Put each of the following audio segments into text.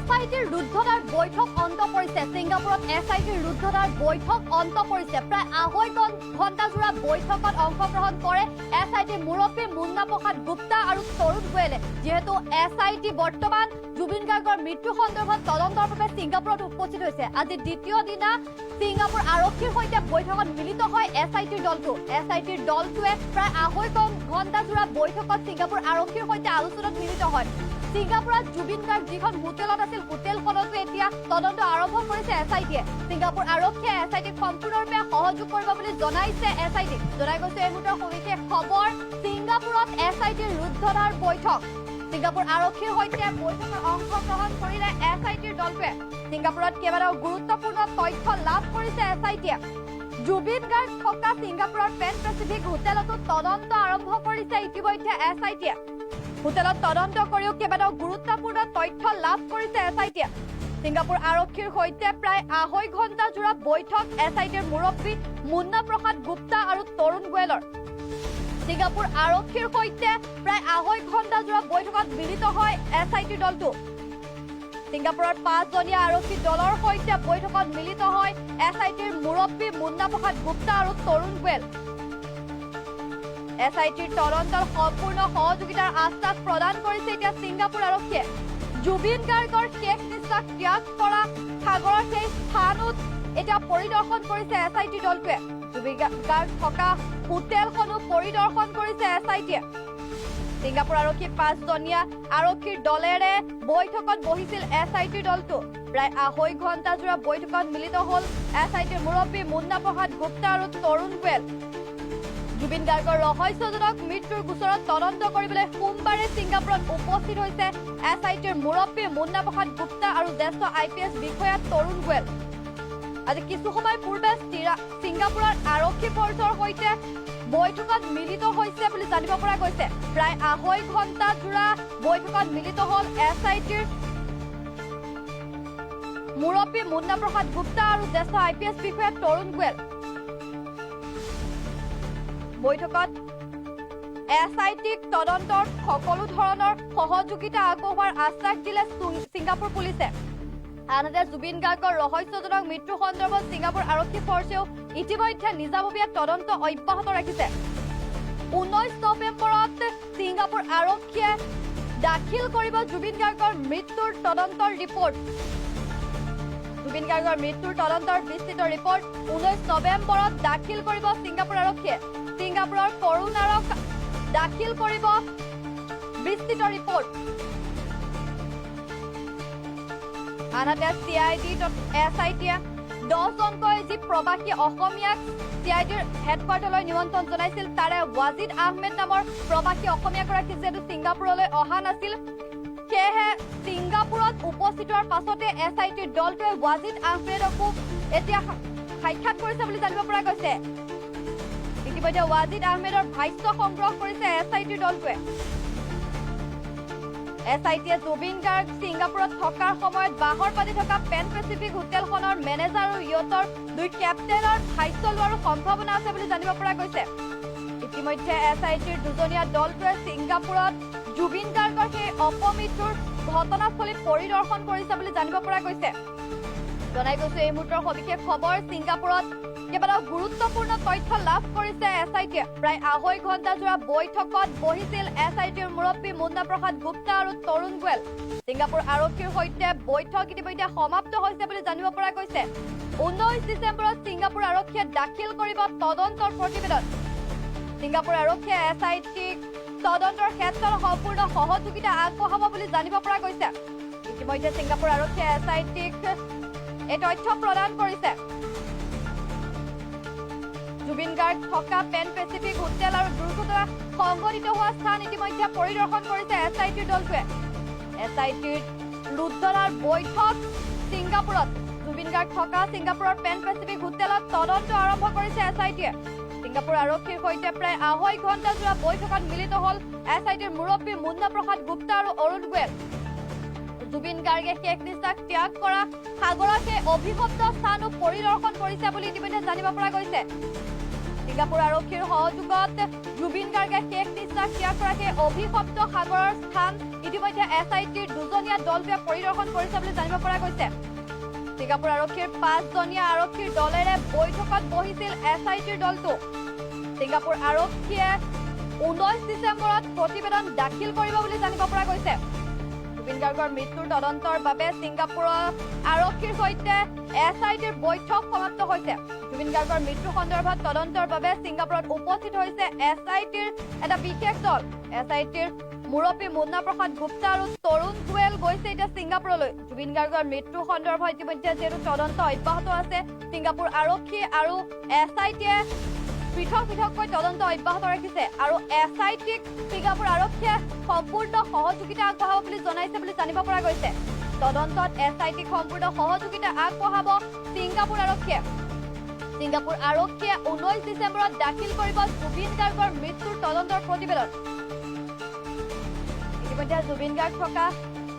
SITৰ ৰুদ্ধতাৰ বৈঠক অন্ত পৰিছে। ছিংগাপুৰত SITৰ ৰুদ্ধতাৰ বৈঠক অন্ত পৰিছে। প্ৰায় ২.৫ ঘণ্টাজোৰা বৈঠকত অংশগ্ৰহণ কৰে SIT মুৰব্বী মুন্না প্ৰসাদ গুপ্তা আৰু তৰুণ গোৱেলে। যিহেতু SIT বৰ্তমান জুবিন গাৰ্গৰ মৃত্যু সন্দৰ্ভত তদন্তৰ বাবে ছিংগাপুৰত উপস্থিত হৈছে। আজি দ্বিতীয় দিনা ছিংগাপুৰ আৰক্ষীৰ সৈতে বৈঠকত মিলিত হয় SITৰ দলটো। SITৰ দলটোৱে প্ৰায় ২.৫ ঘণ্টাজোৰা বৈঠকত ছিংগাপুৰ আৰক্ষীৰ সৈতে আলোচনাত মিলিত হয়। ছিংগাপুৰত জুবিন গাৰ্গ যিখন হোটেলত আছিল হোটেলখনতো এতিয়া তদন্ত আৰম্ভ কৰিছে SITয়ে। ছিংগাপুৰ আৰক্ষীয়ে SITক সম্পূৰ্ণৰূপে সহযোগ কৰিব বুলি জনাইছে SIT। জনাই গৈছে এই মুহূৰ্তৰ সবিশেষ খবৰ। ছিংগাপুৰত SITৰ ৰুদ্ধতাৰ বৈঠক। ছিংগাপুৰ আৰক্ষীৰ সৈতে বৈঠকত অংশগ্ৰহণ কৰিলে SITৰ দলটোৱে। ছিংগাপুৰত কেইবাটাও গুৰুত্বপূৰ্ণ তথ্য লাভ কৰিছে SITয়ে। জুবিন গাৰ্গ থকা ছিংগাপুৰৰ পেন পেচিফিক হোটেলতো তদন্ত আৰম্ভ কৰিছে ইতিমধ্যে SITয়ে। হোটেলত তদন্ত কৰিও কেইবাটাও গুৰুত্বপূৰ্ণ তথ্য লাভ কৰিছে SITয়ে। ছিংগাপুৰ আৰক্ষীৰ সৈতে প্ৰায় ২.৫ ঘণ্টাজোৰা বৈঠক SITৰ মুৰব্বী মুন্না প্ৰসাদ গুপ্তা আৰু তৰুণ গোৱেলৰ। ছিংগাপুৰ আৰক্ষীৰ সৈতে প্ৰায় ২.৫ ঘণ্টাজোৰা বৈঠকত মিলিত হয় SITৰ দলটো। ছিংগাপুৰৰ ৫জনীয়া আৰক্ষী দলৰ সৈতে বৈঠকত মিলিত হয় SITৰ মুৰব্বী মুন্না প্ৰসাদ গুপ্তা আৰু তৰুণ গোৱেল। SITৰ তদন্তৰ সম্পূৰ্ণ সহযোগিতাৰ আশ্বাস প্ৰদান কৰিছে এতিয়া ছিংগাপুৰ আৰক্ষীয়ে। জুবিন গাৰ্গৰ শেষ নিশ্বাস ত্যাগ কৰা সাগৰৰ সেই স্থানত এতিয়া পৰিদৰ্শন কৰিছে SITৰ দলটোৱে। জুবিন গাৰ্গ থকা হোটেলখনো পৰিদৰ্শন কৰিছে SITয়ে। ছিংগাপুৰ আৰক্ষী ৫জনীয়া আৰক্ষীৰ দলেৰে বৈঠকত বহিছিল SITৰ দলটো। প্ৰায় ২.৫ ঘণ্টাজোৰা বৈঠকত মিলিত হল SITৰ মুৰব্বী মুন্না প্ৰসাদ গুপ্তা আৰু তৰুণ গোৱেল। জুবিন গাৰ্গৰ ৰহস্যজনক মৃত্যুৰ গোচৰত তদন্ত কৰিবলৈ সোমবাৰে ছিংগাপুৰত উপস্থিত হৈছে SITৰ মুৰব্বী মুন্না প্ৰসাদ গুপ্তা আৰু জ্যেষ্ঠ IPS বিষয়া তৰুণ গোৱেল। আজি কিছু সময় পূৰ্বে ছিংগাপুৰৰ আৰক্ষী ফৰ্চৰ সৈতে বৈঠকত মিলিত হৈছে বুলি জানিব পৰা গৈছে। প্ৰায় ২.৫ ঘণ্টাজোৰা বৈঠকত মিলিত হল SITৰ মুৰব্বী মুন্না প্ৰসাদ গুপ্তা আৰু জ্যেষ্ঠ IPS বিষয়া তৰুণ গোৱেল। বৈঠকত SITক তদন্তৰ সকলো ধৰণৰ সহযোগিতা আগবঢ়োৱাৰ আশ্বাস দিলে ছিংগাপুৰ পুলিচে। আনহাতে জুবিন গাৰ্গৰ ৰহস্যজনক মৃত্যু সন্দৰ্ভত ছিংগাপুৰ আৰক্ষী ফৰ্চেও ইতিমধ্যে নিজাববীয়া তদন্ত অব্যাহত ৰাখিছে। ১৯ নৱেম্বৰত ছিংগাপুৰ আৰক্ষীয়ে দাখিল কৰিব জুবিন গাৰ্গৰ মৃত্যুৰ তদন্তৰ ৰিপৰ্ট। জুবিন গাৰ্গৰ মৃত্যুৰ তদন্তৰ বিস্তৃত ৰিপৰ্ট ১৯ নৱেম্বৰত দাখিল কৰিব ছিংগাপুৰ আৰক্ষীয়ে। ছিংগাপুৰৰ কৰোনাৰক দাখিল কৰিব বিস্তৃত ৰিপৰ্ট। আনহাতে SITয়ে ১০জনকৈ যি প্ৰৱাসী অসমীয়াক CIDৰ হেডকোৱাৰ্টাৰলৈ নিমন্ত্ৰণ জনাইছিল তাৰে ৱাজিদ আহমেদ নামৰ প্ৰৱাসী অসমীয়াগৰাকী যিহেতু ছিংগাপুৰলৈ অহা নাছিল, সেয়েহে ছিংগাপুৰত উপস্থিত হোৱাৰ পাছতে SITৰ দলটোৱে ৱাজিদ আহমেদকো এতিয়া সাক্ষাৎ কৰিছে বুলি জানিব পৰা গৈছে। ইতিমধ্যে ৱাজিদ আহমেদৰ ভাষ্য সংগ্ৰহ কৰিছে SITৰ দলটোৱে। SITয়ে জুবিন গাৰ্গ ছিংগাপুৰত থকাৰ সময়ত বাহৰ পাতি থকা পেন পেচিফিক হোটেলখনৰ মেনেজাৰ আৰু ইয়টৰ ২ কেপ্টেইনৰ ভাষ্য লোৱাৰ সম্ভাৱনা আছে বুলি জানিব পৰা গৈছে। ইতিমধ্যে SITৰ ২জনীয়া দলটোৱে ছিংগাপুৰত জুবিন গাৰ্গৰ সেই অপমৃত্যুৰ ঘটনাস্থলীত পৰিদৰ্শন কৰিছে বুলি জানিব পৰা গৈছে। জনাই গৈছে এই মুহূৰ্তৰ সবিশেষ খবৰ। ছিংগাপুৰত কেইবাটাও গুৰুত্বপূৰ্ণ তথ্য লাভ কৰিছে SITয়ে। প্ৰায় ২.৫ ঘণ্টাজোৰা বৈঠকত বহিছিল SITৰ মুৰব্বী মুন্না প্ৰসাদ গুপ্তা আৰু তৰুণ গোৱেল। ছিংগাপুৰ আৰক্ষীৰ সৈতে বৈঠক ইতিমধ্যে সমাপ্ত হৈছে বুলি জানিব পৰা গৈছে। ১৯ ডিচেম্বৰত ছিংগাপুৰ আৰক্ষীয়ে দাখিল কৰিব তদন্তৰ প্ৰতিবেদন। ছিংগাপুৰ আৰক্ষীয়ে SITক তদন্তৰ ক্ষেত্ৰত সম্পূৰ্ণ সহযোগিতা আগবঢ়াব বুলি জানিব পৰা গৈছে। ইতিমধ্যে ছিংগাপুৰ আৰক্ষীয়ে SITক এই তথ্য প্ৰদান কৰিছে। জুবিন গাৰ্গ থকা পেন পেচিফিক হোটেল আৰু দুৰ্ঘটনা সংঘটিত হোৱা স্থান ইতিমধ্যে পৰিদৰ্শন কৰিছে SITৰ দলটোৱে। SITৰ ৰুদ্ধতাৰ বৈঠক ছিংগাপুৰত। জুবিন গাৰ্গ থকা ছিংগাপুৰৰ পেন পেচিফিক হোটেলত তদন্ত আৰম্ভ কৰিছে SITয়ে। ছিংগাপুৰ আৰক্ষীৰ সৈতে প্ৰায় ২.৫ ঘণ্টাজোৰা বৈঠকত মিলিত হল SITৰ মুৰব্বী মুন্না প্ৰসাদ গুপ্তা আৰু তৰুণ গোৱেল। জুবিন গাৰ্গে শেষ নিশ্বাস ত্যাগ কৰা সাগৰৰ সেই অভিশপ্ত স্থানো পৰিদৰ্শন কৰিছে বুলি ইতিমধ্যে জানিব পৰা গৈছে। ছিংগাপুৰ আৰক্ষীৰ সহযোগত জুবিন গাৰ্গে শেষ নিশ্বাস ত্যাগ কৰা সেই অভিশপ্ত সাগৰৰ স্থান ইতিমধ্যে SITৰ দুজনীয়া দলটোৱে পৰিদৰ্শন কৰিছে বুলি জানিব পৰা গৈছে। ছিংগাপুৰ আৰক্ষীৰ 5জনীয়া আৰক্ষীৰ দলেৰে বৈঠকত বহিছিল SITৰ দলটো। ছিংগাপুৰ আৰক্ষীয়ে 19 ডিচেম্বৰত প্ৰতিবেদন দাখিল কৰিব বুলি জানিব পৰা গৈছে। জুবিন গাৰ্গৰ মৃত্যুৰ তদন্তৰ বাবে ছিংগাপুৰৰ আৰক্ষীৰ সৈতে SITৰ বৈঠক সমাপ্ত হৈছে। জুবিন গাৰ্গৰ মৃত্যু সন্দৰ্ভত তদন্তৰ বাবে ছিংগাপুৰত উপস্থিত হৈছে SITৰ এটা বিশেষ দল। SITৰ মুৰব্বী মুন্না প্ৰসাদ গুপ্তা আৰু তৰুণ গোৱেল গৈছে এতিয়া ছিংগাপুৰলৈ। জুবিন গাৰ্গৰ মৃত্যু সন্দৰ্ভত ইতিমধ্যে যিহেতু তদন্ত অব্যাহত আছে, ছিংগাপুৰ আৰক্ষী আৰু SITয়ে পৃথককৈ তদন্ত অব্যাহত ৰাখিছে আৰু SITক ছিংগাপুৰ আৰক্ষীয়ে সম্পূৰ্ণ সহযোগিতা আগবঢ়াব বুলি জনাইছে বুলি জানিব পৰা গৈছে। তদন্তত SITক সম্পূৰ্ণ সহযোগিতা আগবঢ়াব ছিংগাপুৰ আৰক্ষীয়ে। ছিংগাপুৰ আৰক্ষীয়ে 19 ডিচেম্বৰত দাখিল কৰিব জুবিন গাৰ্গৰ মৃত্যুৰ তদন্তৰ প্ৰতিবেদন। ইতিমধ্যে জুবিন গাৰ্গ থকা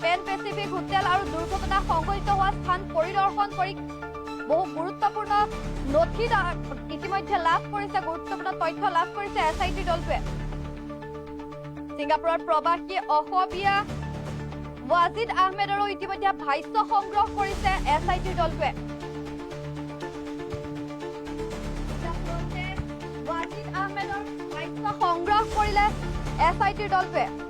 পেন পেচিফিক হোটেল আৰু দুৰ্ঘটনা সংঘটিত হোৱা স্থান পৰিদৰ্শন কৰি বহু গুৰুত্বপূৰ্ণ নথি ইতিমধ্যে লাভ কৰিছে, গুৰুত্বপূৰ্ণ তথ্য লাভ কৰিছে SITৰ দলটোৱে। ছিংগাপুৰৰ প্ৰৱাসী অসমীয়া ৱাজিদ আহমেদৰো ইতিমধ্যে ভাষ্য সংগ্ৰহ কৰিছে SITৰ দলটোৱে। ৱাজিদ আহমেদৰ ভাষ্য সংগ্ৰহ কৰিলে SITৰ দলটোৱে।